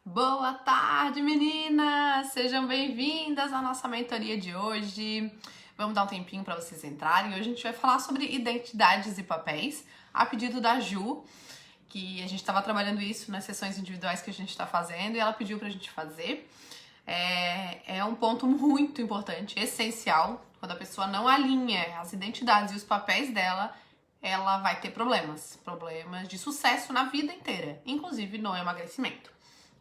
Boa tarde, meninas! Sejam bem-vindas à nossa mentoria de hoje. Vamos dar um tempinho para vocês entrarem. Hoje a gente vai falar sobre identidades e papéis, a pedido da Ju, que a gente estava trabalhando isso nas sessões individuais que a gente está fazendo e ela pediu para a gente fazer. É um ponto muito importante, essencial. Quando a pessoa não alinha as identidades e os papéis dela, ela vai ter problemas de sucesso na vida inteira, inclusive no emagrecimento.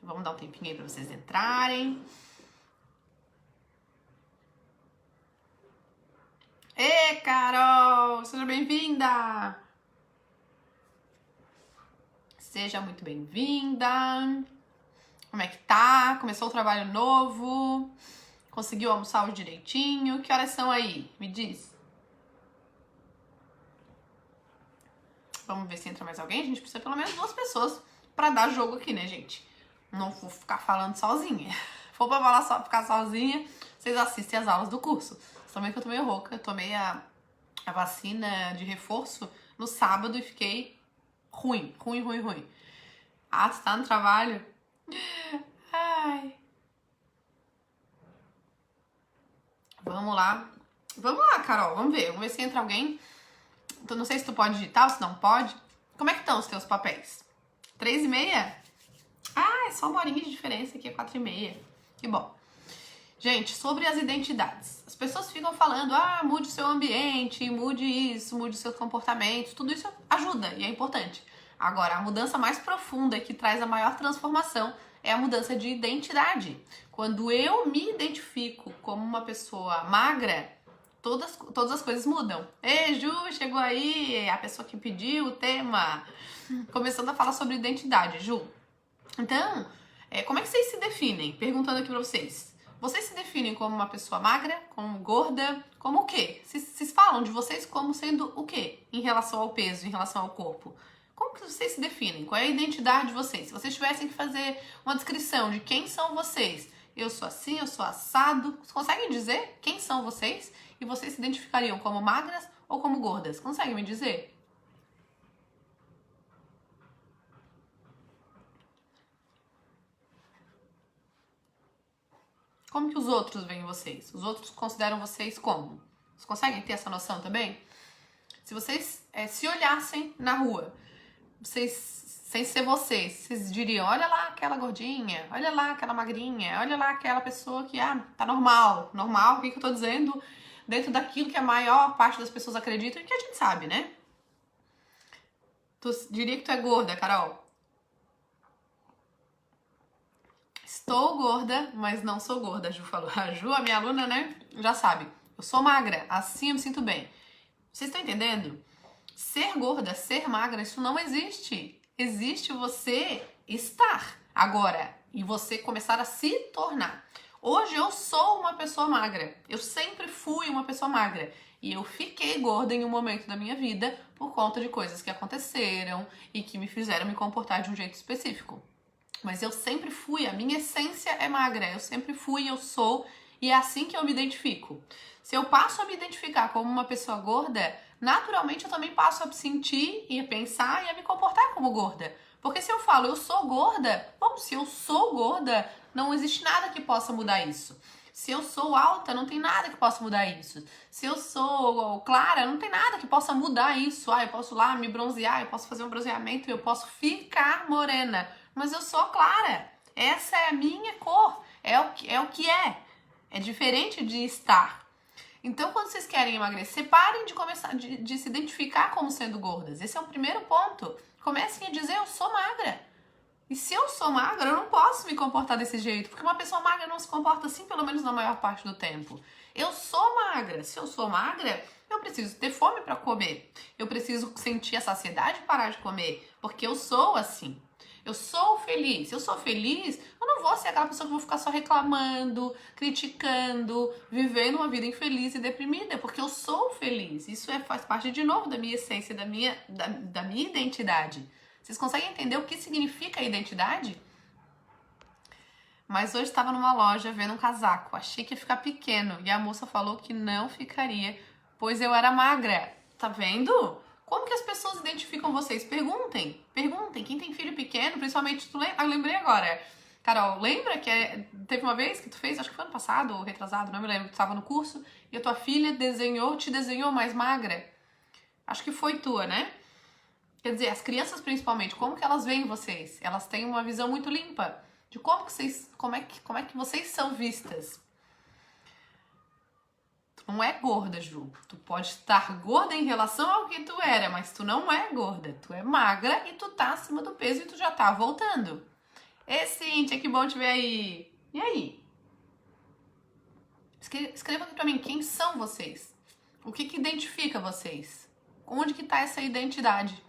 Vamos dar um tempinho aí pra vocês entrarem. Ê, Carol! Seja bem-vinda! Seja muito bem-vinda! Como é que tá? Começou o trabalho novo? Conseguiu almoçar hoje direitinho? Que horas são aí? Me diz. Vamos ver se entra mais alguém. A gente precisa pelo menos 2 pessoas pra dar jogo aqui, né, gente? Não vou ficar falando sozinha. Se for pra falar só, ficar sozinha, vocês assistem as aulas do curso. Também que eu tô meio rouca. Eu tomei a vacina de reforço no sábado e fiquei ruim. Ah, tu tá no trabalho? Ai. Vamos lá, Carol. Vamos ver se entra alguém. Então, não sei se tu pode digitar ou se não pode. Como é que estão os teus papéis? 3:30? Ah, é só 1 horinha de diferença aqui, é 4:30. Que bom. Gente, sobre as identidades. As pessoas ficam falando, mude o seu ambiente, mude isso, mude os seus comportamentos. Tudo isso ajuda e é importante. Agora, a mudança mais profunda e que traz a maior transformação é a mudança de identidade. Quando eu me identifico como uma pessoa magra, todas as coisas mudam. Ei, Ju, chegou aí, a pessoa que pediu o tema. Começando a falar sobre identidade, Ju. Então, como é que vocês se definem? Perguntando aqui pra vocês. Vocês se definem como uma pessoa magra, como gorda, como o quê? Vocês falam de vocês como sendo o quê? Em relação ao peso, em relação ao corpo. Como que vocês se definem? Qual é a identidade de vocês? Se vocês tivessem que fazer uma descrição de quem são vocês, eu sou assim, eu sou assado, vocês conseguem dizer quem são vocês? E vocês se identificariam como magras ou como gordas? Conseguem me dizer? Como que os outros veem vocês? Os outros consideram vocês como? Vocês conseguem ter essa noção também? Se vocês se olhassem na rua, vocês, sem ser vocês diriam, olha lá aquela gordinha, olha lá aquela magrinha, olha lá aquela pessoa que, tá normal. Normal, o que eu tô dizendo? Dentro daquilo que a maior parte das pessoas acreditam e que a gente sabe, né? Tu diria que tu é gorda, Carol? Estou gorda, mas não sou gorda, a Ju falou. A Ju, a minha aluna, né, já sabe. Eu sou magra, assim eu me sinto bem. Vocês estão entendendo? Ser gorda, ser magra, isso não existe. Existe você estar agora e você começar a se tornar. Hoje eu sou uma pessoa magra. Eu sempre fui uma pessoa magra. E eu fiquei gorda em um momento da minha vida por conta de coisas que aconteceram e que me fizeram me comportar de um jeito específico. Mas eu sempre fui, a minha essência é magra, eu sempre fui, eu sou, e é assim que eu me identifico. Se eu passo a me identificar como uma pessoa gorda, naturalmente eu também passo a me sentir e a pensar e a me comportar como gorda. Porque se eu falo eu sou gorda, bom, se eu sou gorda, não existe nada que possa mudar isso. Se eu sou alta, não tem nada que possa mudar isso. Se eu sou clara, não tem nada que possa mudar isso. Eu posso lá me bronzear, eu posso fazer um bronzeamento, eu posso ficar morena. Mas eu sou clara. Essa é a minha cor. É o que é. É diferente de estar. Então, quando vocês querem emagrecer, parem de começar de se identificar como sendo gordas. Esse é o primeiro ponto. Comecem a dizer, eu sou magra. E se eu sou magra, eu não posso me comportar desse jeito, porque uma pessoa magra não se comporta assim, pelo menos na maior parte do tempo. Eu sou magra. Se eu sou magra, eu preciso ter fome para comer. Eu preciso sentir a saciedade e parar de comer, porque eu sou assim. Eu sou feliz. Se eu sou feliz, eu não vou ser aquela pessoa que vou ficar só reclamando, criticando, vivendo uma vida infeliz e deprimida, porque eu sou feliz. Isso faz parte, de novo, da minha essência, da minha identidade. Vocês conseguem entender o que significa a identidade? Mas hoje estava numa loja vendo um casaco. Achei que ia ficar pequeno. E a moça falou que não ficaria, pois eu era magra. Tá vendo? Como que as pessoas identificam vocês? Perguntem. Quem tem filho pequeno, principalmente, eu lembrei agora. Carol, lembra que teve uma vez que tu fez, acho que foi ano passado ou retrasado, não me lembro, que tu tava no curso e a tua filha te desenhou mais magra? Acho que foi tua, né? Quer dizer, as crianças principalmente, como que elas veem vocês? Elas têm uma visão muito limpa de como é que vocês são vistas. Tu não é gorda, Ju. Tu pode estar gorda em relação ao que tu era, mas tu não é gorda. Tu é magra e tu tá acima do peso e tu já tá voltando. Cíntia, que bom te ver aí. E aí? Escreva aqui pra mim, quem são vocês? O que identifica vocês? Onde que tá essa identidade?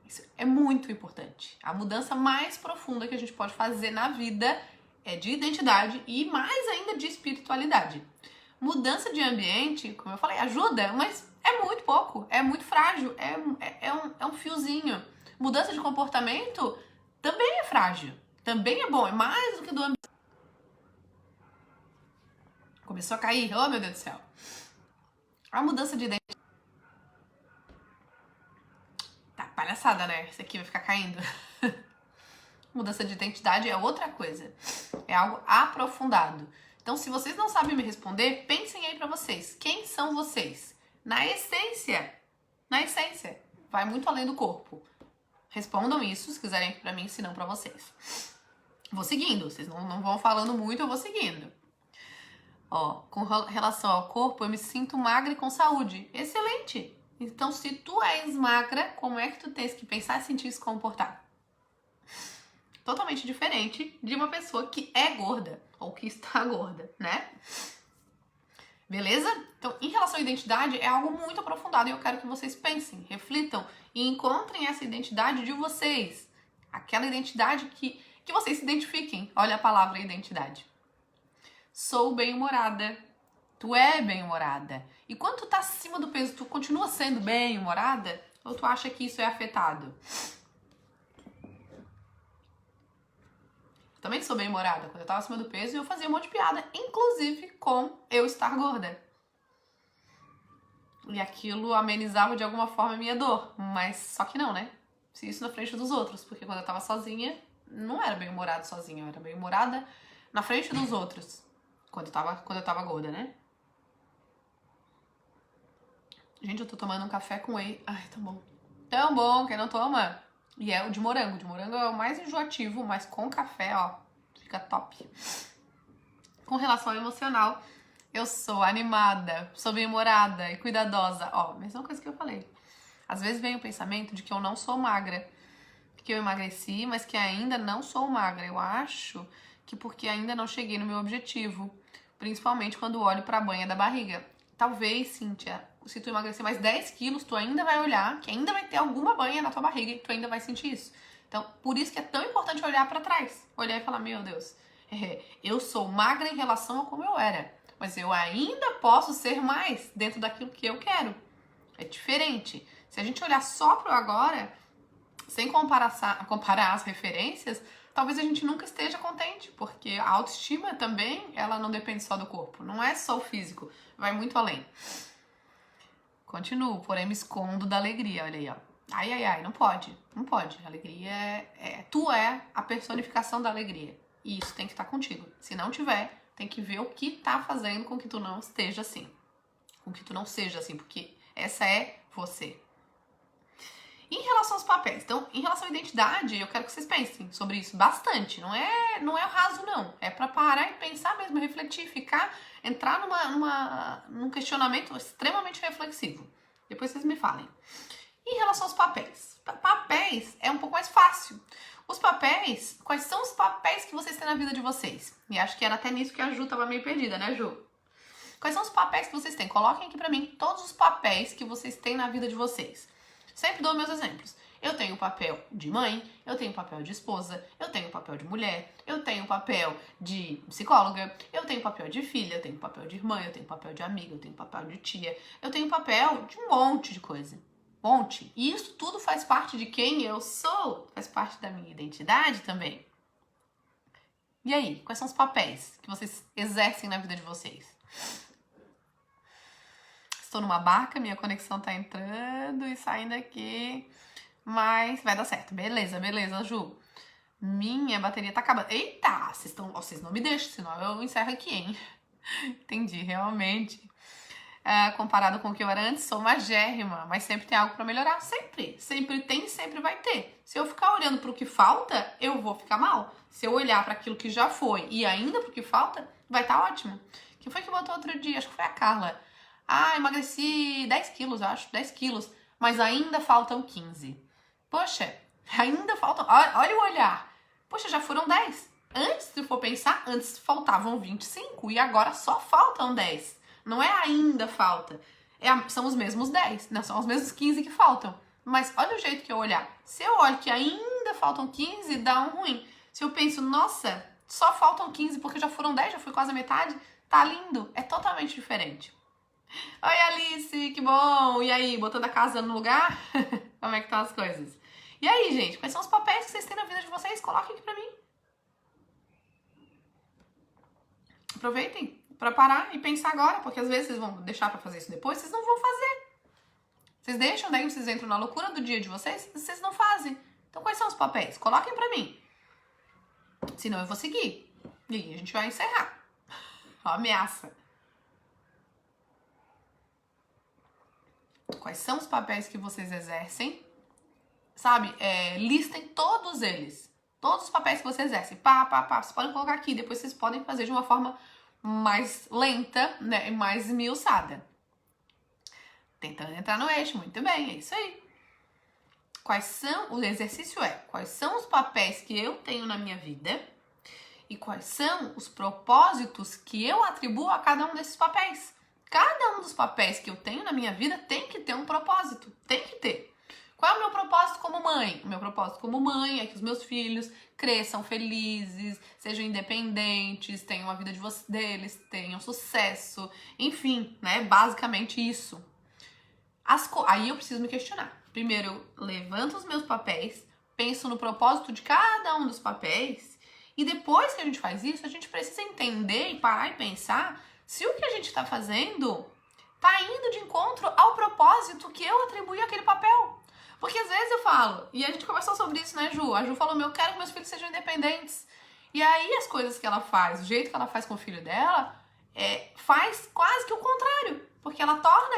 Isso é muito importante. A mudança mais profunda que a gente pode fazer na vida é de identidade e mais ainda de espiritualidade. Mudança de ambiente, como eu falei, ajuda, mas é muito pouco, é muito frágil, é um fiozinho. Mudança de comportamento também é frágil, também é bom, é mais do que do ambiente. Começou a cair, oh meu Deus do céu. A mudança de identidade. Tá, palhaçada, né? Esse aqui vai ficar caindo. Mudança de identidade é outra coisa. É algo aprofundado. Então, se vocês não sabem me responder, pensem aí pra vocês. Quem são vocês? Na essência. Na essência. Vai muito além do corpo. Respondam isso, se quiserem aqui pra mim, se não pra vocês. Vou seguindo. Vocês não vão falando muito, eu vou seguindo. Ó, com relação ao corpo, eu me sinto magra e com saúde. Excelente! Então, se tu és magra, como é que tu tens que pensar, sentir e se comportar? Totalmente diferente de uma pessoa que é gorda ou que está gorda, né? Beleza? Então, em relação à identidade, é algo muito aprofundado e eu quero que vocês pensem, reflitam e encontrem essa identidade de vocês. Aquela identidade que vocês se identifiquem. Olha a palavra identidade. Sou bem-humorada. Tu é bem-humorada. E quando tu tá acima do peso, tu continua sendo bem-humorada? Ou tu acha que isso é afetado? Também sou bem-humorada. Quando eu tava acima do peso, eu fazia um monte de piada, inclusive com eu estar gorda. E aquilo amenizava de alguma forma a minha dor. Mas só que não, né? Se isso na frente dos outros. Porque quando eu tava sozinha, não era bem-humorada sozinha. Eu era bem-humorada na frente dos outros. Quando eu tava gorda, né? Gente, eu tô tomando um café com whey. Ai, tão bom. Tão bom, quem não toma? E é o de morango. De morango é o mais enjoativo, mas com café, ó, fica top. Com relação ao emocional, eu sou animada, sou bem-humorada e cuidadosa. Ó, mesma coisa que eu falei. Às vezes vem o pensamento de que eu não sou magra. Que eu emagreci, mas que ainda não sou magra. Eu acho que porque ainda não cheguei no meu objetivo. Principalmente quando olho pra banha da barriga. Talvez, Cíntia, se tu emagrecer mais 10 quilos, tu ainda vai olhar que ainda vai ter alguma banha na tua barriga e tu ainda vai sentir isso. Então, por isso que é tão importante olhar pra trás. Olhar e falar, meu Deus, eu sou magra em relação a como eu era. Mas eu ainda posso ser mais dentro daquilo que eu quero. É diferente. Se a gente olhar só pro agora, sem comparar as referências, talvez a gente nunca esteja contente, porque a autoestima também, ela não depende só do corpo, não é só o físico, vai muito além. Continuo, porém me escondo da alegria, olha aí, ó. Ai, ai, ai, não pode. Alegria tu é a personificação da alegria. E isso tem que estar contigo. Se não tiver, tem que ver o que tá fazendo com que tu não esteja assim. Com que tu não seja assim, porque essa é você. Em relação aos papéis, então, em relação à identidade, eu quero que vocês pensem sobre isso bastante. Não é o raso, não. É pra parar e pensar mesmo, refletir, entrar num questionamento extremamente reflexivo. Depois vocês me falem. Em relação aos papéis. Papéis é um pouco mais fácil. Os papéis, quais são os papéis que vocês têm na vida de vocês? E acho que era até nisso que a Ju tava meio perdida, né, Ju? Quais são os papéis que vocês têm? Coloquem aqui pra mim todos os papéis que vocês têm na vida de vocês. Sempre dou meus exemplos. Eu tenho o papel de mãe, eu tenho o papel de esposa, eu tenho o papel de mulher, eu tenho o papel de psicóloga, eu tenho o papel de filha, eu tenho o papel de irmã, eu tenho o papel de amiga, eu tenho o papel de tia, eu tenho o papel de um monte de coisa. Monte. E isso tudo faz parte de quem eu sou, faz parte da minha identidade também. E aí, quais são os papéis que vocês exercem na vida de vocês? Estou numa barca, minha conexão tá entrando e saindo aqui, mas vai dar certo. Beleza, Ju. Minha bateria tá acabando. Eita, vocês não me deixam, senão eu encerro aqui, hein? Entendi, realmente. Comparado com o que eu era antes, sou magérrima, mas sempre tem algo pra melhorar. Sempre. Sempre tem, sempre vai ter. Se eu ficar olhando pro que falta, eu vou ficar mal. Se eu olhar para aquilo que já foi e ainda pro que falta, vai estar ótimo. Quem foi que botou outro dia? Acho que foi a Carla. Emagreci 10 quilos, acho. 10 quilos. Mas ainda faltam 15. Poxa, ainda faltam... Olha o olhar. Poxa, já foram 10. Antes, se for pensar, antes faltavam 25 e agora só faltam 10. Não é ainda falta. São os mesmos 10, né? São os mesmos 15 que faltam. Mas olha o jeito que eu olhar. Se eu olho que ainda faltam 15, dá um ruim. Se eu penso, nossa, só faltam 15 porque já foram 10, já foi quase a metade, tá lindo. É totalmente diferente. Oi, Alice, que bom! E aí, botando a casa no lugar? Como é que estão as coisas? E aí, gente, quais são os papéis que vocês têm na vida de vocês? Coloquem aqui pra mim. Aproveitem para parar e pensar agora, porque às vezes vocês vão deixar para fazer isso depois, vocês não vão fazer. Vocês deixam, daí vocês entram na loucura do dia de vocês, vocês não fazem. Então quais são os papéis? Coloquem para mim. Senão eu vou seguir. E aí a gente vai encerrar. Ó, ameaça. Quais são os papéis que vocês exercem? Sabe, listem todos eles. Todos os papéis que vocês exercem. Vocês podem colocar aqui, depois vocês podem fazer de uma forma mais lenta, né, e mais esmiuçada. Tentando entrar no eixo, muito bem, é isso aí. O exercício quais são os papéis que eu tenho na minha vida e quais são os propósitos que eu atribuo a cada um desses papéis. Cada um dos papéis que eu tenho na minha vida tem que ter um propósito, tem que ter. Qual é o meu propósito como mãe? O meu propósito como mãe é que os meus filhos cresçam felizes, sejam independentes, tenham a vida deles, tenham sucesso, enfim, né? Basicamente isso. Aí eu preciso me questionar. Primeiro, eu levanto os meus papéis, penso no propósito de cada um dos papéis e depois que a gente faz isso, a gente precisa entender e parar e pensar se o que a gente está fazendo está indo de encontro ao propósito que eu atribuí àquele papel. Porque às vezes eu falo, e a gente conversou sobre isso, né, Ju? A Ju falou, eu quero que meus filhos sejam independentes. E aí as coisas que ela faz, o jeito que ela faz com o filho dela, faz quase que o contrário. Porque ela torna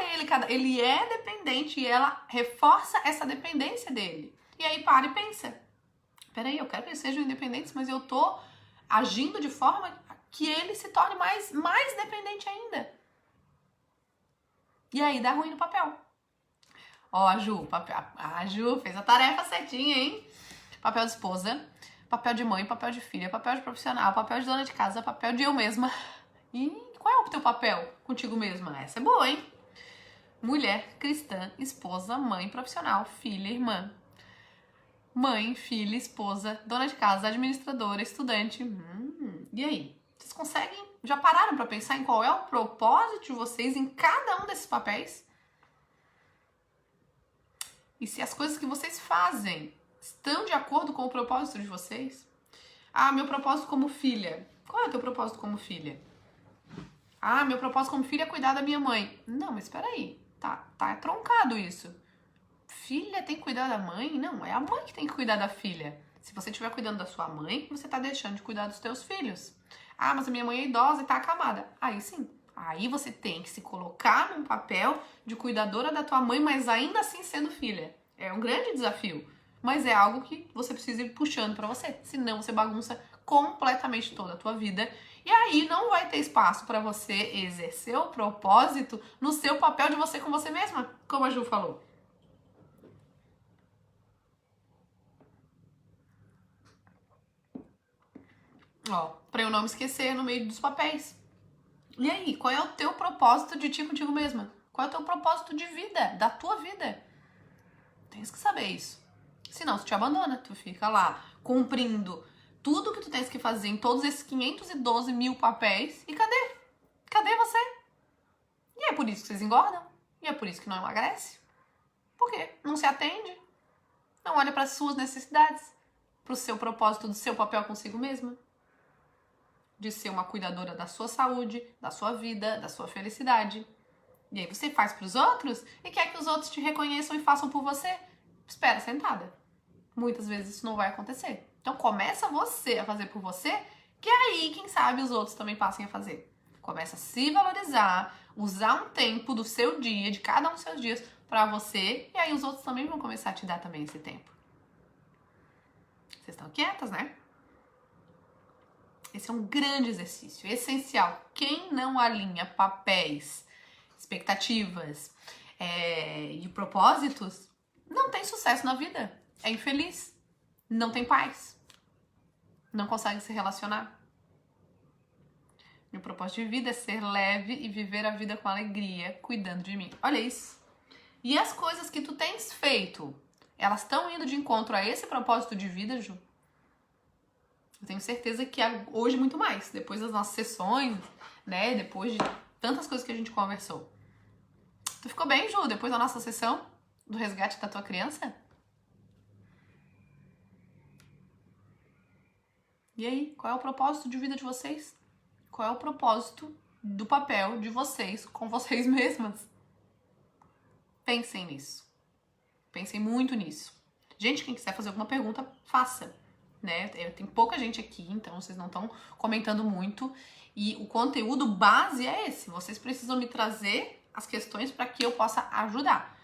ele é dependente e ela reforça essa dependência dele. E aí para e pensa, peraí, eu quero que eles sejam independentes, mas eu tô agindo de forma que ele se torne mais dependente ainda. E aí dá ruim no papel. Ó, a Ju fez a tarefa certinha, hein? Papel de esposa, papel de mãe, papel de filha, papel de profissional, papel de dona de casa, papel de eu mesma. E qual é o teu papel contigo mesma? Essa é boa, hein? Mulher, cristã, esposa, mãe, profissional, filha, irmã. Mãe, filha, esposa, dona de casa, administradora, estudante. E aí? Vocês conseguem? Já pararam pra pensar em qual é o propósito de vocês em cada um desses papéis? E se as coisas que vocês fazem estão de acordo com o propósito de vocês? Meu propósito como filha. Qual é o teu propósito como filha? Meu propósito como filha é cuidar da minha mãe. Não, mas espera aí. Tá troncado isso. Filha tem que cuidar da mãe? Não, é a mãe que tem que cuidar da filha. Se você estiver cuidando da sua mãe, você tá deixando de cuidar dos teus filhos. Mas a minha mãe é idosa e tá acamada. Aí sim. Aí você tem que se colocar num papel de cuidadora da tua mãe, mas ainda assim sendo filha. É um grande desafio, mas é algo que você precisa ir puxando pra você. Senão você bagunça completamente toda a tua vida. E aí não vai ter espaço pra você exercer o propósito no seu papel de você com você mesma, como a Ju falou. Ó, pra eu não me esquecer no meio dos papéis. E aí, qual é o teu propósito de ti contigo mesma? Qual é o teu propósito de vida, da tua vida? Tens que saber isso. Senão, tu te abandona, tu fica lá cumprindo tudo que tu tens que fazer em todos esses 512 mil papéis. E cadê? Cadê você? E é por isso que vocês engordam. E é por isso que não emagrece. Por quê? Não se atende. Não olha para as suas necessidades. Para o seu propósito do seu papel consigo mesma. De ser uma cuidadora da sua saúde, da sua vida, da sua felicidade. E aí você faz pros outros e quer que os outros te reconheçam e façam por você. Espera sentada. Muitas vezes isso não vai acontecer. Então começa você a fazer por você, que aí, quem sabe, os outros também passem a fazer. Começa a se valorizar, usar um tempo do seu dia, de cada um dos seus dias, pra você, e aí os outros também vão começar a te dar também esse tempo. Vocês estão quietas, né? Esse é um grande exercício, essencial. Quem não alinha papéis, expectativas e propósitos, não tem sucesso na vida. É infeliz, não tem paz, não consegue se relacionar. Meu propósito de vida é ser leve e viver a vida com alegria, cuidando de mim. Olha isso. E as coisas que tu tens feito, elas estão indo de encontro a esse propósito de vida, Ju? Eu tenho certeza que hoje muito mais, depois das nossas sessões, né? Depois de tantas coisas que a gente conversou. Tu ficou bem, Ju, depois da nossa sessão do resgate da tua criança? E aí, qual é o propósito de vida de vocês? Qual é o propósito do papel de vocês com vocês mesmas? Pensem nisso. Pensem muito nisso. Gente, quem quiser fazer alguma pergunta, faça. Né? Tem pouca gente aqui, então vocês não estão comentando muito. E o conteúdo base é esse. Vocês precisam me trazer as questões para que eu possa ajudar.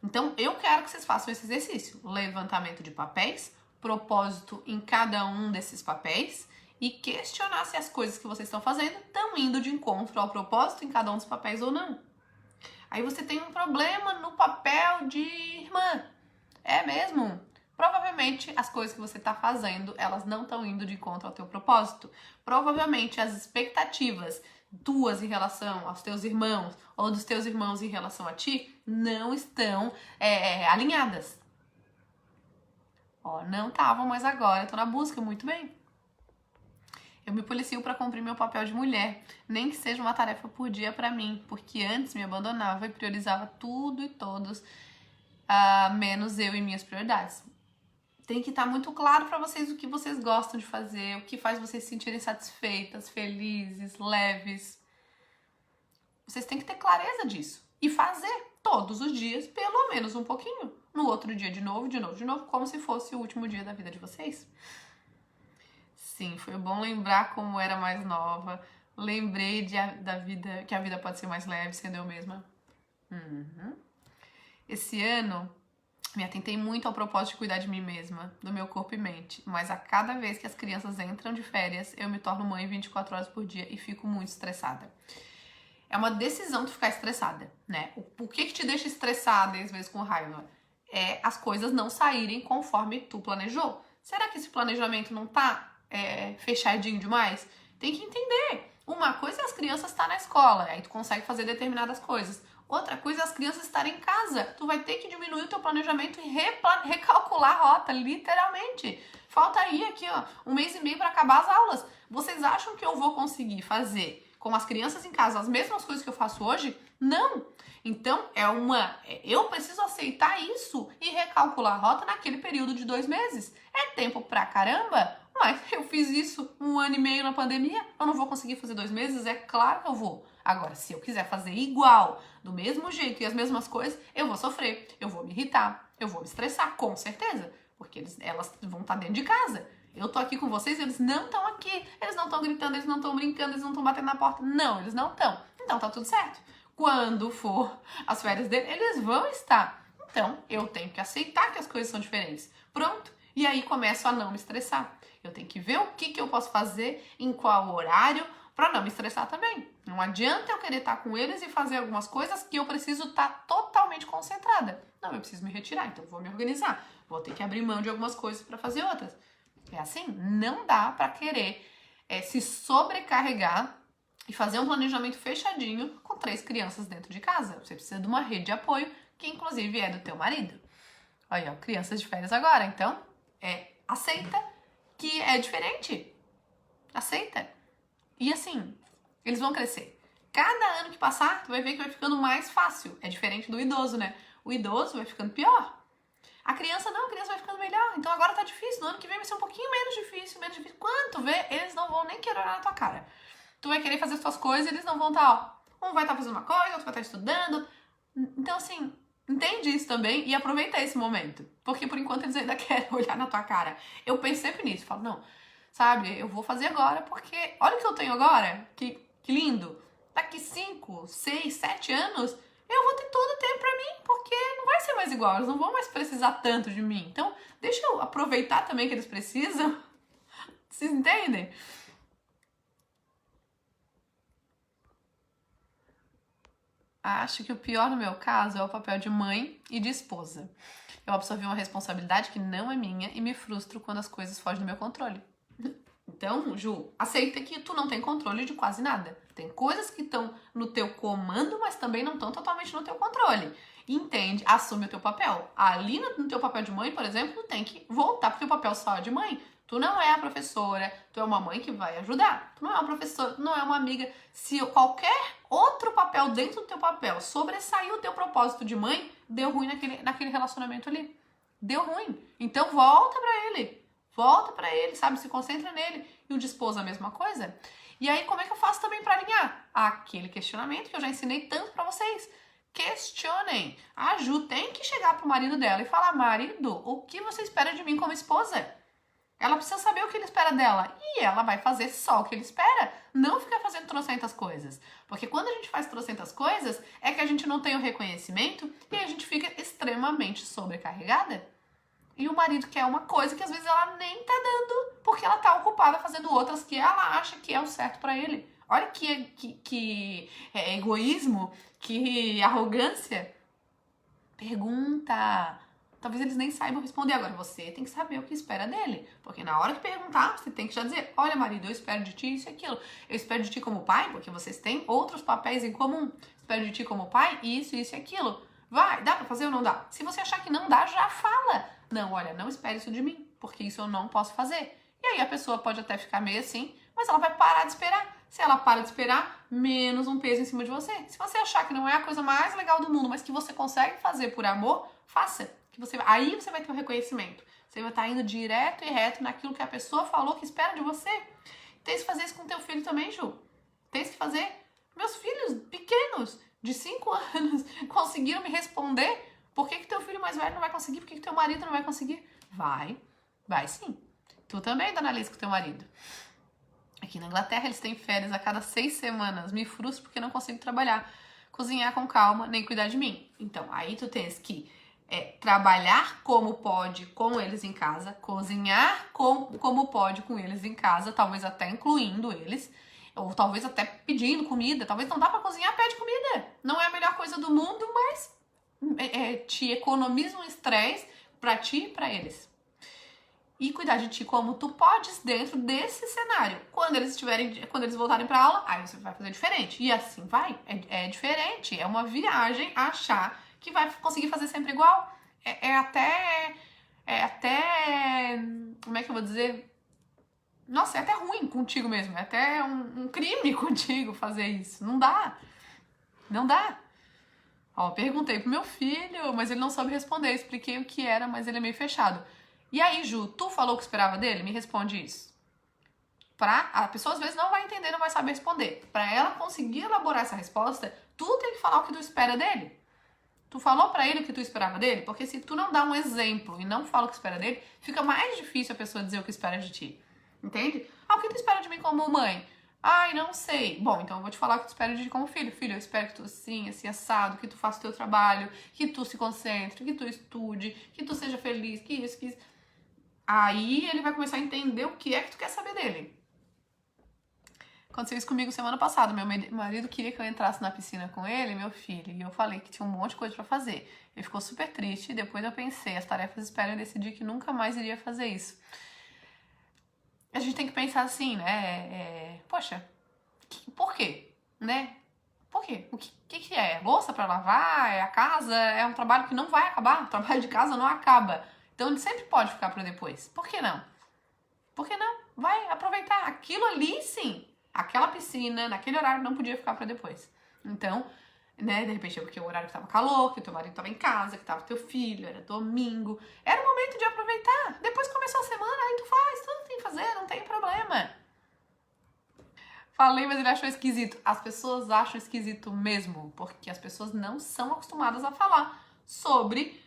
Então, eu quero que vocês façam esse exercício. Levantamento de papéis, propósito em cada um desses papéis e questionar se as coisas que vocês estão fazendo estão indo de encontro ao propósito em cada um dos papéis ou não. Aí você tem um problema no papel de irmã. É mesmo? Provavelmente as coisas que você está fazendo, elas não estão indo de encontro ao teu propósito. Provavelmente as expectativas tuas em relação aos teus irmãos ou dos teus irmãos em relação a ti não estão alinhadas. Ó, não estavam, mas agora eu tô na busca, muito bem. Eu me policio para cumprir meu papel de mulher, nem que seja uma tarefa por dia para mim, porque antes me abandonava e priorizava tudo e todos, menos eu e minhas prioridades. Tem que estar muito claro para vocês o que vocês gostam de fazer, o que faz vocês se sentirem satisfeitas, felizes, leves. Vocês têm que ter clareza disso e fazer todos os dias, pelo menos um pouquinho. No outro dia, de novo, como se fosse o último dia da vida de vocês. Sim, foi bom lembrar como era mais nova. Lembrei da vida, que a vida pode ser mais leve sendo eu mesma. Esse ano, me atentei muito ao propósito de cuidar de mim mesma, do meu corpo e mente. Mas a cada vez que as crianças entram de férias, eu me torno mãe 24 horas por dia e fico muito estressada. É uma decisão tu ficar estressada, né? O que te deixa estressada e às vezes com raiva? É as coisas não saírem conforme tu planejou. Será que esse planejamento não tá fechadinho demais? Tem que entender. Uma coisa é as crianças estar na escola, aí tu consegue fazer determinadas coisas. Outra coisa é as crianças estarem em casa. Tu vai ter que diminuir o teu planejamento e recalcular a rota, literalmente. Falta aí aqui, ó, 1 mês e meio para acabar as aulas. Vocês acham que eu vou conseguir fazer com as crianças em casa as mesmas coisas que eu faço hoje? Não. Então, eu preciso aceitar isso e recalcular a rota naquele período de 2 meses. É tempo pra caramba, mas eu fiz isso 1 ano e meio na pandemia. Eu não vou conseguir fazer 2 meses? É claro que eu vou. Agora, se eu quiser fazer igual, do mesmo jeito e as mesmas coisas, eu vou sofrer, eu vou me irritar, eu vou me estressar, com certeza. Porque elas vão estar dentro de casa. Eu tô aqui com vocês, eles não estão aqui. Eles não estão gritando, eles não estão brincando, eles não estão batendo na porta. Não, eles não estão. Então tá tudo certo. Quando for as férias dele, eles vão estar. Então, eu tenho que aceitar que as coisas são diferentes. Pronto. E aí começo a não me estressar. Eu tenho que ver o que eu posso fazer, em qual horário, pra não me estressar também. Não adianta eu querer estar com eles e fazer algumas coisas que eu preciso estar totalmente concentrada. Não, eu preciso me retirar, então eu vou me organizar. Vou ter que abrir mão de algumas coisas para fazer outras. É assim, não dá pra querer se sobrecarregar e fazer um planejamento fechadinho com 3 crianças dentro de casa. Você precisa de uma rede de apoio, que inclusive é do teu marido. Aí, ó, crianças de férias agora. Então, aceita que é diferente. Aceita. E assim, eles vão crescer. Cada ano que passar, tu vai ver que vai ficando mais fácil. É diferente do idoso, né? O idoso vai ficando pior. A criança não, a criança vai ficando melhor. Então agora tá difícil. No ano que vem vai ser um pouquinho menos difícil, menos difícil. Quando tu vê, eles não vão nem querer olhar na tua cara. Tu vai querer fazer as tuas coisas e eles não vão estar, ó. Um vai estar fazendo uma coisa, outro vai estar estudando. Então, assim, Entende isso também e aproveita esse momento. Porque por enquanto eles ainda querem olhar na tua cara. Eu penso sempre nisso. Falo, não, sabe, eu vou fazer agora porque olha o que eu tenho agora. Que lindo. Daqui 5, 6, 7 anos eu vou ter todo o tempo pra mim. Porque não vai ser mais igual. Eles não vão mais precisar tanto de mim. Então deixa eu aproveitar também que eles precisam. Vocês entendem? Acho que o pior no meu caso é o papel de mãe e de esposa. Eu absorvi uma responsabilidade que não é minha e me frustro quando as coisas fogem do meu controle. Então, Ju, aceita que tu não tem controle de quase nada. Tem coisas que estão no teu comando, mas também não estão totalmente no teu controle. Entende? Assume o teu papel. Ali no teu papel de mãe, por exemplo, tu tem que voltar pro teu papel só de mãe. Tu não é a professora, tu é uma mãe que vai ajudar. Tu não é uma professora, tu não é uma amiga. Se qualquer outro papel dentro do teu papel sobressaiu o teu propósito de mãe, deu ruim naquele relacionamento ali. Deu ruim. Então volta pra ele. Volta pra ele, sabe? Se concentra nele. E o de esposa a mesma coisa. E aí, como é que eu faço também pra alinhar? Aquele questionamento que eu já ensinei tanto pra vocês. Questionem. A Ju tem que chegar pro marido dela e falar: marido, o que você espera de mim como esposa? Ela precisa saber o que ele espera dela. E ela vai fazer só o que ele espera. Não ficar fazendo trocentas coisas. Porque quando a gente faz trocentas coisas, é que a gente não tem o reconhecimento e a gente fica extremamente sobrecarregada. E o marido quer uma coisa que às vezes ela nem tá dando, porque ela tá ocupada fazendo outras que ela acha que é o certo pra ele. Olha que egoísmo, que arrogância. Pergunta. Talvez eles nem saibam responder. Agora você tem que saber o que espera dele. Porque na hora que perguntar, você tem que já dizer: olha, marido, eu espero de ti isso e aquilo. Eu espero de ti como pai, porque vocês têm outros papéis em comum. Espero de ti como pai isso e aquilo. Vai, dá pra fazer ou não dá? Se você achar que não dá, já fala. Não, olha, não espere isso de mim, porque isso eu não posso fazer. E aí a pessoa pode até ficar meio assim, mas ela vai parar de esperar. Se ela para de esperar, menos um peso em cima de você. Se você achar que não é a coisa mais legal do mundo, mas que você consegue fazer por amor, faça. Aí você vai ter o reconhecimento. Você vai estar indo direto e reto naquilo que a pessoa falou que espera de você. Tem que fazer isso com teu filho também, Ju. Tem que fazer. Meus filhos pequenos, de 5 anos, conseguiram me responder. Por que teu filho mais velho não vai conseguir? Por que teu marido não vai conseguir? Vai sim. Tu também, dona Alice, com teu marido. Aqui na Inglaterra eles têm férias a cada 6 semanas. Me frustro porque não consigo trabalhar, cozinhar com calma, nem cuidar de mim. Então, aí tu tens que trabalhar como pode com eles em casa, cozinhar como pode com eles em casa, talvez até incluindo eles, ou talvez até pedindo comida. Talvez não dá pra cozinhar, pede comida. Não é a melhor coisa do mundo, mas te economiza um estresse pra ti e pra eles. E cuidar de ti como tu podes dentro desse cenário. Quando eles voltarem pra aula, aí você vai fazer diferente. E assim vai. É diferente. É uma viagem achar que vai conseguir fazer sempre igual. É até. Como é que eu vou dizer? Nossa, é até ruim contigo mesmo. É até um crime contigo fazer isso. Não dá. Não dá. Ó, perguntei pro meu filho, mas ele não soube responder. Expliquei o que era, mas ele é meio fechado. E aí, Ju, tu falou o que esperava dele? Me responde isso. A pessoa às vezes não vai entender, não vai saber responder. Pra ela conseguir elaborar essa resposta, tu tem que falar o que tu espera dele. Tu falou pra ele o que tu esperava dele? Porque se tu não dá um exemplo e não fala o que espera dele, fica mais difícil a pessoa dizer o que espera de ti. Entende? O que tu espera de mim como mãe? Ai, não sei. Bom, então eu vou te falar o que tu espera de ti como filho. Filho, eu espero que tu assim assado, que tu faça o teu trabalho, que tu se concentre, que tu estude, que tu seja feliz, que isso, que isso. Aí ele vai começar a entender o que é que tu quer saber dele. Aconteceu isso comigo semana passada. Meu marido queria que eu entrasse na piscina com ele, meu filho, e eu falei que tinha um monte de coisa pra fazer. Ele ficou super triste, e depois eu pensei, as tarefas esperam, e decidi que nunca mais iria fazer isso. A gente tem que pensar assim, né? Poxa, por quê? Né? Por quê? O que é? Louça pra lavar? É a casa? É um trabalho que não vai acabar. O trabalho de casa não acaba. Então ele sempre pode ficar pra depois. Por que não? Por que não? Vai aproveitar. Aquilo ali, sim. Aquela piscina, naquele horário, não podia ficar pra depois. Então, né, de repente é porque o horário que tava calor, que o teu marido tava em casa, que tava teu filho, era domingo. Era o momento de aproveitar. Depois começou a semana, aí tu faz, tudo tem que fazer, não tem problema. Falei, mas ele achou esquisito. As pessoas acham esquisito mesmo, porque as pessoas não são acostumadas a falar sobre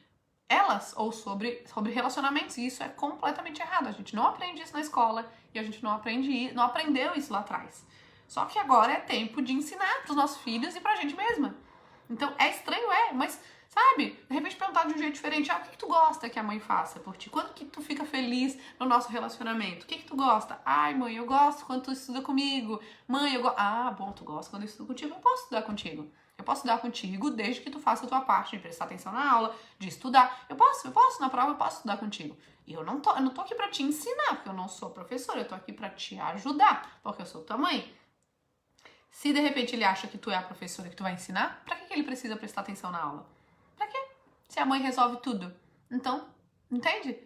elas ou sobre relacionamentos. E isso é completamente errado. A gente não aprende isso na escola e a gente não aprendeu isso lá atrás. Só que agora é tempo de ensinar pros nossos filhos e pra gente mesma. Então, é estranho, mas, sabe, de repente perguntar de um jeito diferente, o que tu gosta que a mãe faça por ti? Quando que tu fica feliz no nosso relacionamento? O que tu gosta? Ai, mãe, eu gosto quando tu estuda comigo. Mãe, eu gosto... Ah, bom, tu gosta quando eu estudo contigo, eu posso estudar contigo. Eu posso estudar contigo desde que tu faça a tua parte de prestar atenção na aula, de estudar. Eu posso, na prova eu posso estudar contigo. E eu não tô aqui pra te ensinar, porque eu não sou professora, eu tô aqui pra te ajudar, porque eu sou tua mãe. Se de repente ele acha que tu é a professora que tu vai ensinar, pra que ele precisa prestar atenção na aula? Pra quê? Se a mãe resolve tudo. Então, entende?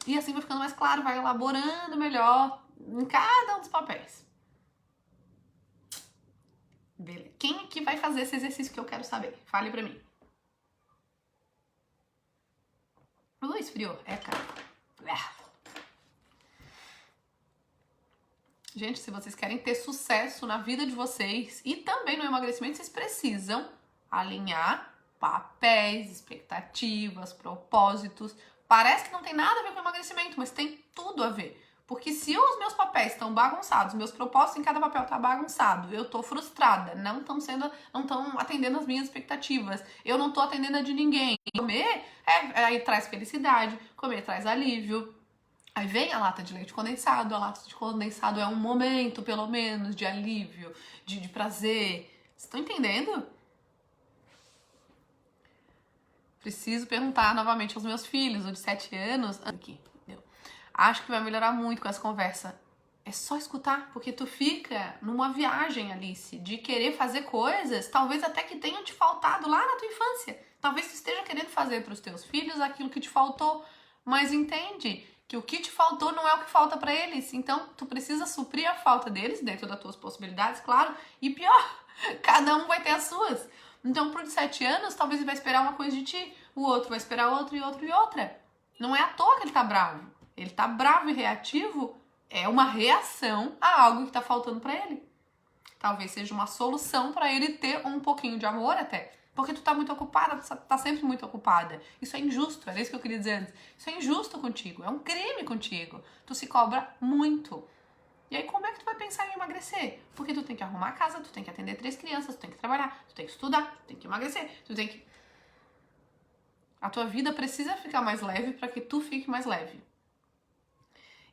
E assim vai ficando mais claro, vai elaborando melhor em cada um dos papéis. Beleza. Quem aqui vai fazer esse exercício que eu quero saber? Fale pra mim. Esfriou. Cara. Gente, se vocês querem ter sucesso na vida de vocês e também no emagrecimento, vocês precisam alinhar papéis, expectativas, propósitos. Parece que não tem nada a ver com emagrecimento, mas tem tudo a ver. Porque se os meus papéis estão bagunçados, meus propósitos em cada papel tá bagunçado, eu tô frustrada, não estão atendendo as minhas expectativas, eu não tô atendendo a de ninguém. Comer aí traz felicidade, comer traz alívio. Aí vem a lata de leite condensado, a lata de condensado é um momento, pelo menos, de alívio, de prazer. Vocês estão entendendo? Preciso perguntar novamente aos meus filhos, o de 7 anos. Aqui, deu. Acho que vai melhorar muito com essa conversa. É só escutar, porque tu fica numa viagem, Alice, de querer fazer coisas, talvez até que tenham te faltado lá na tua infância. Talvez tu esteja querendo fazer para os teus filhos aquilo que te faltou, mas entende que o que te faltou não é o que falta pra eles. Então, tu precisa suprir a falta deles, dentro das tuas possibilidades, claro. E pior, cada um vai ter as suas. Então, pro de 7 anos, talvez ele vai esperar uma coisa de ti. O outro vai esperar outra e outra e outra. Não é à toa que ele tá bravo. Ele tá bravo e reativo, é uma reação a algo que tá faltando pra ele. Talvez seja uma solução pra ele ter um pouquinho de amor até. Porque tu tá muito ocupada, tu tá sempre muito ocupada. Isso é injusto, era isso que eu queria dizer antes. Isso é injusto contigo, é um crime contigo. Tu se cobra muito. E aí como é que tu vai pensar em emagrecer? Porque tu tem que arrumar a casa, tu tem que atender 3 crianças, tu tem que trabalhar, tu tem que estudar, tu tem que emagrecer, tu tem que... A tua vida precisa ficar mais leve pra que tu fique mais leve.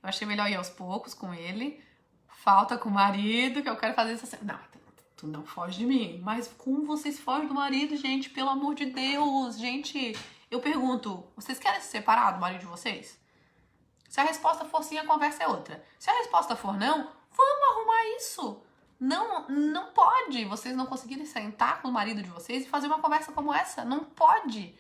Eu achei melhor ir aos poucos com ele. Falta com o marido, que eu quero fazer isso assim. Não, tu não foge de mim. Mas como vocês fogem do marido, gente? Pelo amor de Deus. Gente, eu pergunto, vocês querem se separar do marido de vocês? Se a resposta for sim, a conversa é outra. Se a resposta for não, vamos arrumar isso. Não pode vocês não conseguirem sentar com o marido de vocês e fazer uma conversa como essa. Não pode.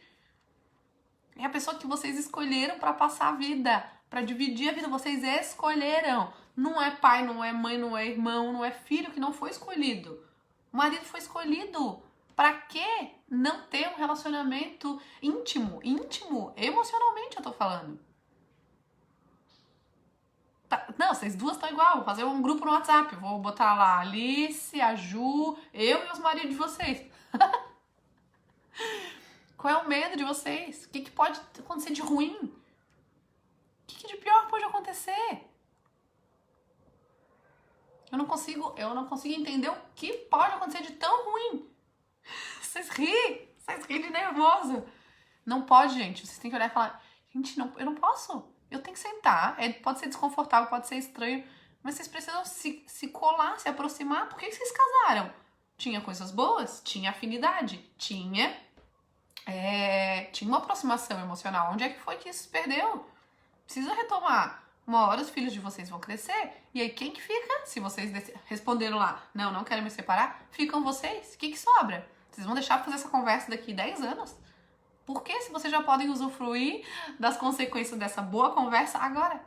É a pessoa que vocês escolheram pra passar a vida, pra dividir a vida. Vocês escolheram. Não é pai, não é mãe, não é irmão, não é filho que não foi escolhido. O marido foi escolhido. Pra que não ter um relacionamento íntimo? Íntimo, emocionalmente eu tô falando. Tá, não, vocês duas estão igual. Vou fazer um grupo no WhatsApp. Vou botar lá a Alice, a Ju, eu e os maridos de vocês. Qual é o medo de vocês? O que pode acontecer de ruim? O que de pior pode acontecer? Eu não consigo entender o que pode acontecer de tão ruim. Vocês riem de nervoso. Não pode, gente. Vocês têm que olhar e falar, gente, não, eu não posso. Eu tenho que sentar. Pode ser desconfortável, pode ser estranho, mas vocês precisam se colar, se aproximar. Por que vocês casaram? Tinha coisas boas? Tinha afinidade? Tinha uma aproximação emocional. Onde é que foi que isso se perdeu? Precisa retomar. Uma hora os filhos de vocês vão crescer. E aí quem que fica? Se vocês responderam lá, não quero me separar, ficam vocês. O que sobra? Vocês vão deixar pra fazer essa conversa daqui 10 anos? Por que se vocês já podem usufruir das consequências dessa boa conversa agora?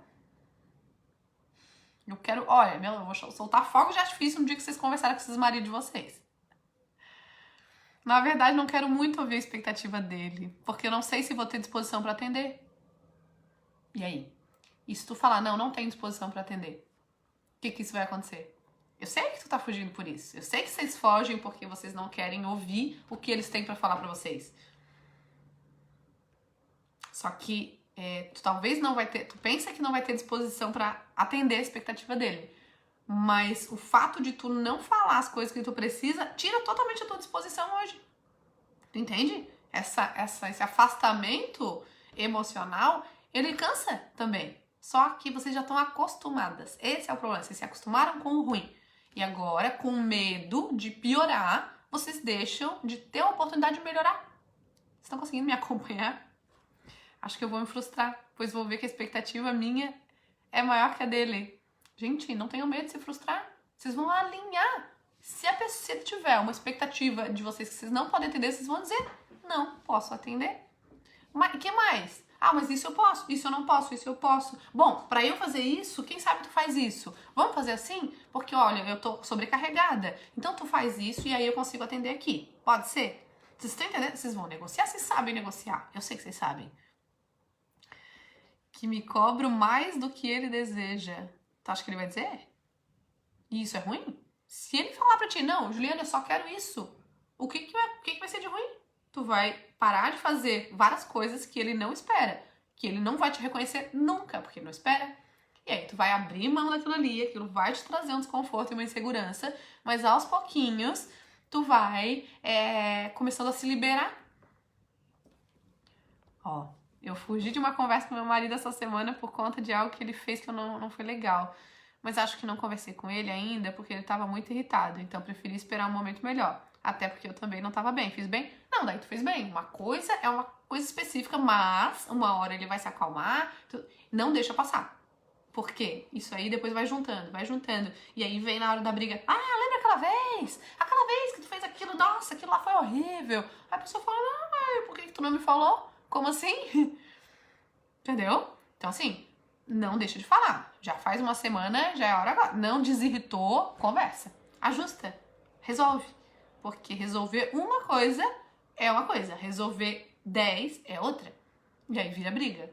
Eu quero, olha, eu vou soltar fogo de artifício no dia que vocês conversarem com esses maridos de vocês. Na verdade, não quero muito ouvir a expectativa dele, porque eu não sei se vou ter disposição pra atender. E aí? E se tu falar, não tenho disposição pra atender, o que isso vai acontecer? Eu sei que tu tá fugindo por isso. Eu sei que vocês fogem porque vocês não querem ouvir o que eles têm pra falar pra vocês. Só que tu talvez não vai ter, tu pensa que não vai ter disposição pra atender a expectativa dele. Mas o fato de tu não falar as coisas que tu precisa tira totalmente a tua disposição hoje. Tu entende? Esse afastamento emocional, ele cansa também. Só que vocês já estão acostumadas. Esse é o problema. Vocês se acostumaram com o ruim. E agora, com medo de piorar, vocês deixam de ter a oportunidade de melhorar. Vocês estão conseguindo me acompanhar? Acho que eu vou me frustrar, pois vou ver que a expectativa minha é maior que a dele. Gente, não tenham medo de se frustrar. Vocês vão alinhar. Se a pessoa tiver uma expectativa de vocês que vocês não podem atender, vocês vão dizer, não posso atender. Mas o que mais? Ah, mas isso eu posso, isso eu não posso, isso eu posso. Bom, pra eu fazer isso, quem sabe tu faz isso. Vamos fazer assim? Porque, olha, eu tô sobrecarregada. Então tu faz isso e aí eu consigo atender aqui. Pode ser? Vocês estão entendendo? Vocês vão negociar? Vocês sabem negociar. Eu sei que vocês sabem. Que me cobro mais do que ele deseja. Tu acha que ele vai dizer? E isso é ruim? Se ele falar pra ti, não, Juliana, eu só quero isso. O que vai ser de ruim? Tu vai parar de fazer várias coisas que ele não espera. Que ele não vai te reconhecer nunca, porque ele não espera. E aí tu vai abrir mão daquilo ali, aquilo vai te trazer um desconforto e uma insegurança, mas aos pouquinhos tu vai começando a se liberar. Ó, eu fugi de uma conversa com meu marido essa semana por conta de algo que ele fez que não foi legal. Mas acho que não conversei com ele ainda porque ele estava muito irritado, então preferi esperar um momento melhor. Até porque eu também não estava bem. Fiz bem? Não, daí tu fez bem. Uma coisa é uma coisa específica, mas uma hora ele vai se acalmar. Não deixa passar. Por quê? Isso aí depois vai juntando, vai juntando. E aí vem na hora da briga. Ah, lembra aquela vez? Aquela vez que tu fez aquilo? Nossa, aquilo lá foi horrível. Aí a pessoa fala, não, por que tu não me falou? Como assim? Entendeu? Então assim, não deixa de falar. Já faz uma semana, já é hora agora. Não desirritou, conversa. Ajusta. Resolve. Porque resolver uma coisa é uma coisa. Resolver 10 é outra. E aí vira briga.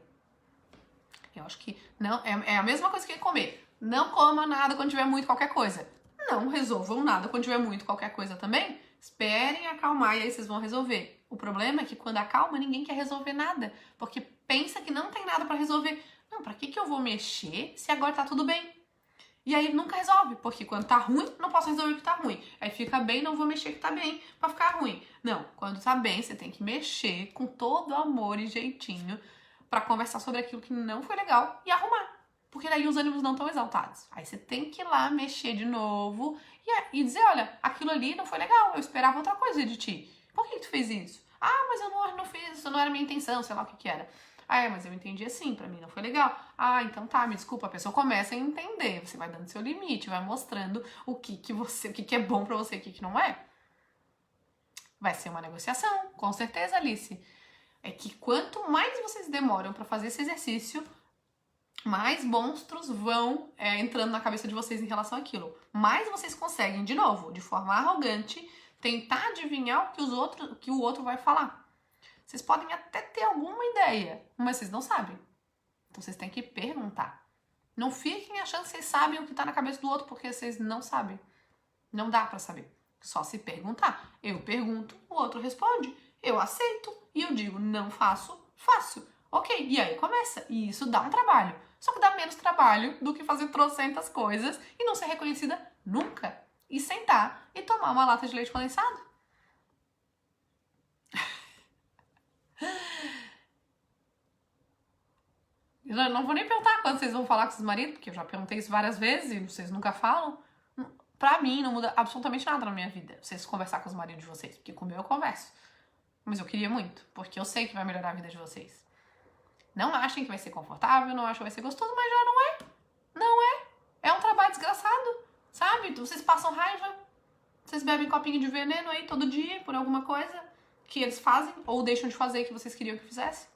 Eu acho que não é a mesma coisa que comer. Não coma nada quando tiver muito qualquer coisa. Não resolvam nada quando tiver muito qualquer coisa também. Esperem acalmar e aí vocês vão resolver. O problema é que quando acalma, ninguém quer resolver nada. Porque pensa que não tem nada pra resolver. Não, pra que eu vou mexer se agora tá tudo bem? E aí nunca resolve, porque quando tá ruim, não posso resolver o que tá ruim. Aí fica bem, não vou mexer que tá bem pra ficar ruim. Não, quando tá bem, você tem que mexer com todo amor e jeitinho pra conversar sobre aquilo que não foi legal e arrumar. Porque daí os ânimos não estão exaltados. Aí você tem que ir lá mexer de novo e dizer, olha, aquilo ali não foi legal, eu esperava outra coisa de ti. Por que tu fez isso? Ah, mas eu não fiz isso, não era minha intenção, sei lá o que era. Ah, mas eu entendi assim, pra mim não foi legal. Ah, então tá, me desculpa. A pessoa começa a entender, você vai dando seu limite, vai mostrando o que é bom pra você e o que não é. Vai ser uma negociação, com certeza, Alice. É que quanto mais vocês demoram pra fazer esse exercício, mais monstros vão entrando na cabeça de vocês em relação àquilo. Mais vocês conseguem, de novo, de forma arrogante, tentar adivinhar o que o outro vai falar. Vocês podem até ter alguma ideia, mas vocês não sabem. Então vocês têm que perguntar. Não fiquem achando que vocês sabem o que tá na cabeça do outro, porque vocês não sabem. Não dá pra saber. Só se perguntar. Eu pergunto, o outro responde. Eu aceito e eu digo, não faço, faço. Ok, e aí começa. E isso dá um trabalho. Só que dá menos trabalho do que fazer trocentas coisas e não ser reconhecida nunca. E sentar e tomar uma lata de leite condensado. Eu não vou nem perguntar quando vocês vão falar com seus maridos, porque eu já perguntei isso várias vezes e vocês nunca falam. Pra mim, não muda absolutamente nada na minha vida vocês conversar com os maridos de vocês, porque com o meu eu converso. Mas eu queria muito, porque eu sei que vai melhorar a vida de vocês. Não achem que vai ser confortável, não achem que vai ser gostoso, mas já não é. Não é. É um trabalho desgraçado, sabe? Vocês passam raiva, vocês bebem copinho de veneno aí todo dia por alguma coisa que eles fazem ou deixam de fazer que vocês queriam que fizesse.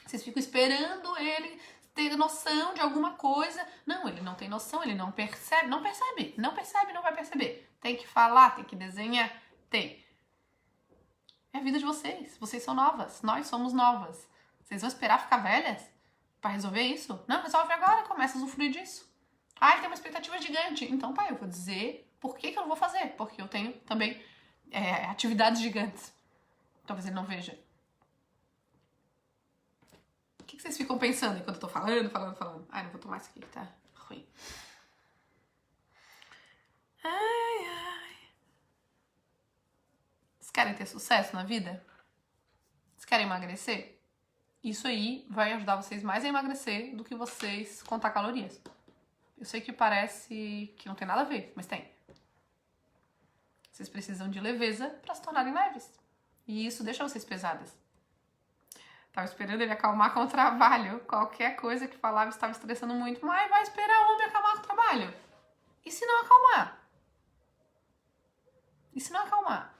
Vocês ficam esperando ele ter noção de alguma coisa. Não, ele não tem noção, ele não percebe, não vai perceber. Tem que falar, tem que desenhar, tem. É a vida de vocês. Vocês são novas, nós somos novas. Vocês vão esperar ficar velhas pra resolver isso? Não, resolve agora, começa a usufruir disso. Ah, ele tem uma expectativa gigante. Então tá, eu vou dizer por que eu não vou fazer. Porque eu tenho também atividades gigantes. Talvez ele não veja. que vocês ficam pensando enquanto eu tô falando? Ai, não vou tomar isso aqui, tá ruim. Ai, ai. Vocês querem ter sucesso na vida? Vocês querem emagrecer? Isso aí vai ajudar vocês mais a emagrecer do que vocês contar calorias. Eu sei que parece que não tem nada a ver, mas tem. Vocês precisam de leveza para se tornarem leves. E isso deixa vocês pesadas. Tava esperando ele acalmar com o trabalho. Qualquer coisa que falava estava estressando muito. Mas vai esperar o homem acalmar com o trabalho. E se não acalmar? E se não acalmar?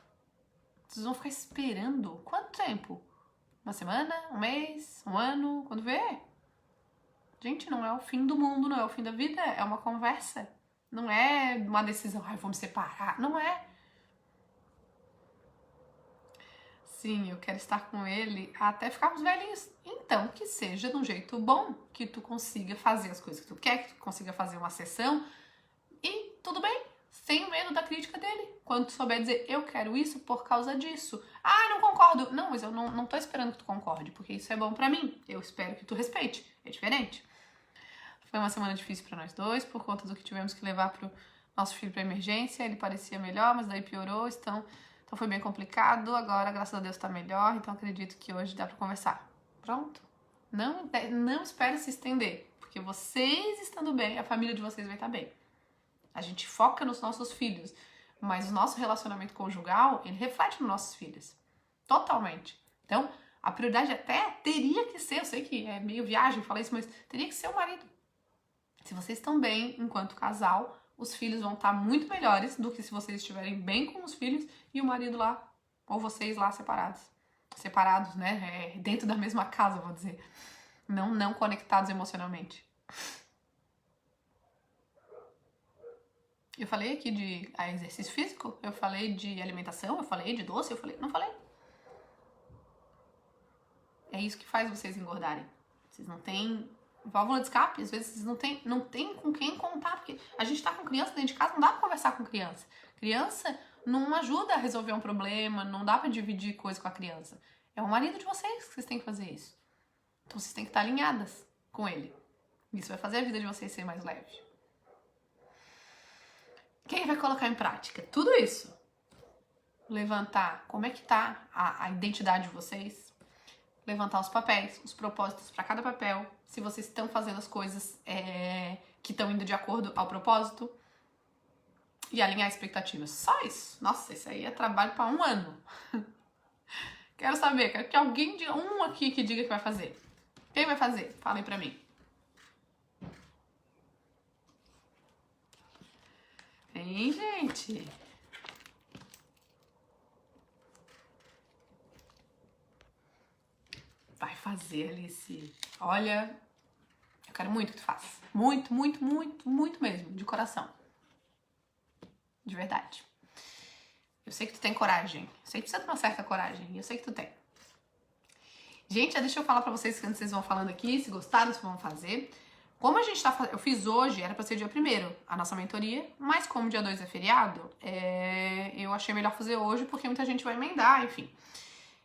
Vocês vão ficar esperando quanto tempo? Uma semana? Um mês? Um ano? Quando vê? Gente, não é o fim do mundo, não é o fim da vida. É uma conversa. Não é uma decisão. Ai, vamos separar. Não é. Sim, eu quero estar com ele até ficarmos velhinhos. Então, que seja de um jeito bom, que tu consiga fazer as coisas que tu quer, que tu consiga fazer uma sessão e tudo bem, sem medo da crítica dele. Quando tu souber dizer, eu quero isso por causa disso. Ah, não concordo. Não, mas eu não tô esperando que tu concorde, porque isso é bom pra mim. Eu espero que tu respeite. É diferente. Foi uma semana difícil pra nós dois, por conta do que tivemos que levar pro nosso filho pra emergência. Ele parecia melhor, mas daí piorou, então foi bem complicado. Agora, graças a Deus, tá melhor, então acredito que hoje dá pra conversar. Pronto. Não espere se estender, porque vocês estando bem, a família de vocês vai estar bem. A gente foca nos nossos filhos, mas o nosso relacionamento conjugal, ele reflete nos nossos filhos. Totalmente. Então, a prioridade até teria que ser, eu sei que é meio viagem falar isso, mas teria que ser o marido. Se vocês estão bem enquanto casal, os filhos vão estar muito melhores do que se vocês estiverem bem com os filhos e o marido lá, ou vocês lá separados. Separados, né? Dentro da mesma casa, vou dizer. Não conectados emocionalmente. Eu falei aqui de exercício físico, eu falei de alimentação, eu falei de doce, não falei. É isso que faz vocês engordarem. Vocês não têm válvula de escape, às vezes vocês não tem com quem contar, porque a gente tá com criança dentro de casa, não dá pra conversar com criança. Criança não ajuda a resolver um problema, não dá pra dividir coisa com a criança. É o marido de vocês que vocês têm que fazer isso. Então vocês têm que estar alinhadas com ele. Isso vai fazer a vida de vocês ser mais leve. Quem vai colocar em prática tudo isso? Levantar como é que tá a identidade de vocês, levantar os papéis, os propósitos para cada papel, se vocês estão fazendo as coisas que estão indo de acordo ao propósito e alinhar expectativas. Só isso. Nossa, isso aí é trabalho para 1 ano. Quero que alguém diga, um aqui que diga que vai fazer. Quem vai fazer? Falem pra mim. Hein, gente? Vai fazer, Alice. Olha, eu quero muito que tu faça. Muito, muito, muito, muito mesmo. De coração. De verdade. Eu sei que tu tem coragem. Eu sei que precisa ter uma certa coragem. E eu sei que tu tem. Gente, deixa eu falar pra vocês quando vocês vão falando aqui, se gostaram, se vão fazer. Como a gente tá fazendo, eu fiz hoje, era pra ser dia 1º, a nossa mentoria, mas como dia 2 é feriado, eu achei melhor fazer hoje, porque muita gente vai emendar, enfim.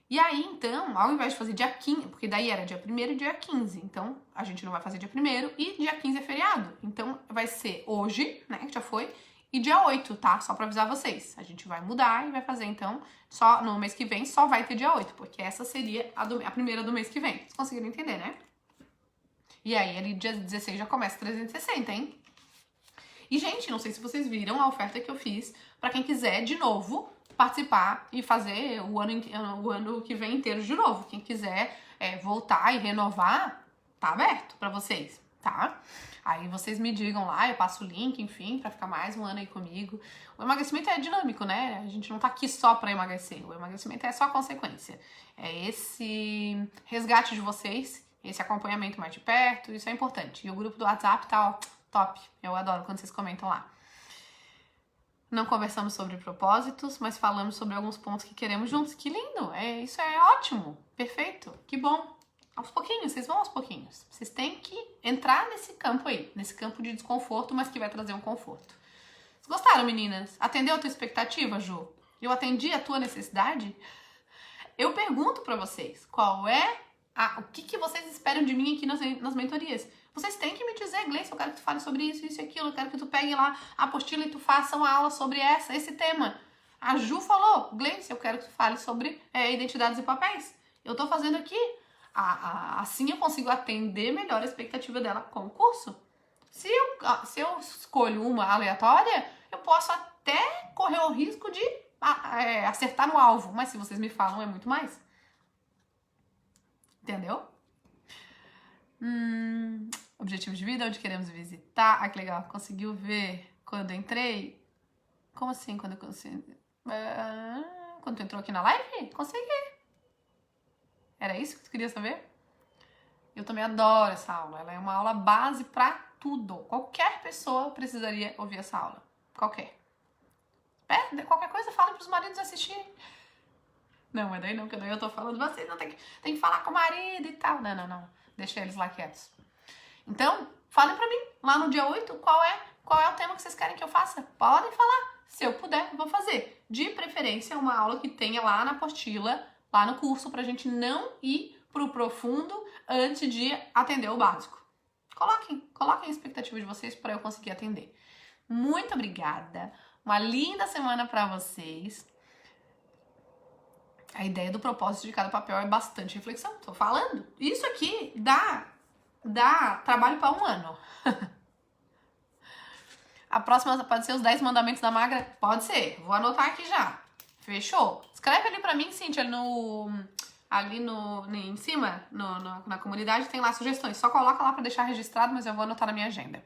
E aí, então, ao invés de fazer dia 15, porque daí era dia 1º e dia 15, então a gente não vai fazer dia 1º e dia 15 é feriado. Então vai ser hoje, né, que já foi, e dia 8, tá? Só pra avisar vocês. A gente vai mudar e vai fazer, então, só no mês que vem só vai ter dia 8, porque essa seria a primeira do mês que vem. Vocês conseguiram entender, né? E aí, ali dia 16 já começa 360, hein? E, gente, não sei se vocês viram a oferta que eu fiz pra quem quiser, de novo, participar e fazer o ano que vem inteiro de novo. Quem quiser voltar e renovar, tá aberto pra vocês, tá? Aí vocês me digam lá, eu passo o link, enfim, pra ficar mais 1 ano aí comigo. O emagrecimento é dinâmico, né? A gente não tá aqui só pra emagrecer. O emagrecimento é só a consequência. É esse resgate de vocês, esse acompanhamento mais de perto, isso é importante. E o grupo do WhatsApp tá, ó, top. Eu adoro quando vocês comentam lá. Não conversamos sobre propósitos, mas falamos sobre alguns pontos que queremos juntos. Que lindo! Isso é ótimo. Perfeito. Que bom. Aos pouquinhos, vocês vão aos pouquinhos. Vocês têm que entrar nesse campo aí, nesse campo de desconforto, mas que vai trazer um conforto. Vocês gostaram, meninas? Atendeu a tua expectativa, Ju? Eu atendi a tua necessidade? Eu pergunto pra vocês, qual é o que vocês esperam de mim aqui nas mentorias. Vocês têm que me dizer, Gleice, eu quero que tu fale sobre isso, isso e aquilo, eu quero que tu pegue lá a apostila e tu faça uma aula sobre esse tema. A Ju falou, Gleice, eu quero que tu fale sobre identidades e papéis. Eu tô fazendo aqui. Assim eu consigo atender melhor a expectativa dela com o curso. Se eu escolho uma aleatória, eu posso até correr o risco de acertar no alvo. Mas se vocês me falam, é muito mais. Entendeu? Objetivo de vida, onde queremos visitar. Ah, que legal. Conseguiu ver quando eu entrei? Como assim? Quando tu entrou aqui na live? Consegui. Era isso que tu queria saber? Eu também adoro essa aula. Ela é uma aula base pra tudo. Qualquer pessoa precisaria ouvir essa aula. Qualquer coisa, fala pros maridos assistirem. Não, mas daí não, porque daí eu tô falando, vocês não tem que falar com o marido e tal. Não. Deixa eles lá quietos. Então, falem pra mim, lá no dia 8, qual é o tema que vocês querem que eu faça? Podem falar. Se eu puder, eu vou fazer. De preferência, uma aula que tenha lá na apostila, lá no curso, pra gente não ir pro profundo antes de atender o básico. Coloquem a expectativa de vocês para eu conseguir atender. Muito obrigada. Uma linda semana para vocês. A ideia do propósito de cada papel é bastante reflexão. Tô falando. Isso aqui dá trabalho para um ano. A próxima pode ser os 10 mandamentos da magra? Pode ser. Vou anotar aqui já. Fechou? Escreve ali para mim, Cíntia, ali em cima, na comunidade, tem lá sugestões. Só coloca lá para deixar registrado, mas eu vou anotar na minha agenda.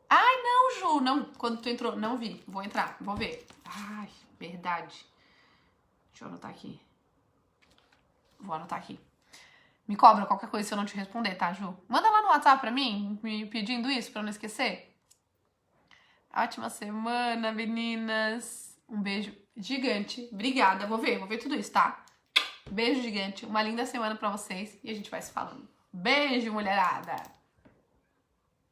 Ai, não, Ju, não. Quando tu entrou, não vi. Vou entrar, vou ver. Ai, verdade. Deixa eu anotar aqui. Vou anotar aqui. Me cobra qualquer coisa se eu não te responder, tá, Ju? Manda lá no WhatsApp pra mim, me pedindo isso pra eu não esquecer. Ótima semana, meninas. Um beijo gigante. Obrigada. Vou ver tudo isso, tá? Beijo gigante. Uma linda semana pra vocês e a gente vai se falando. Beijo, mulherada!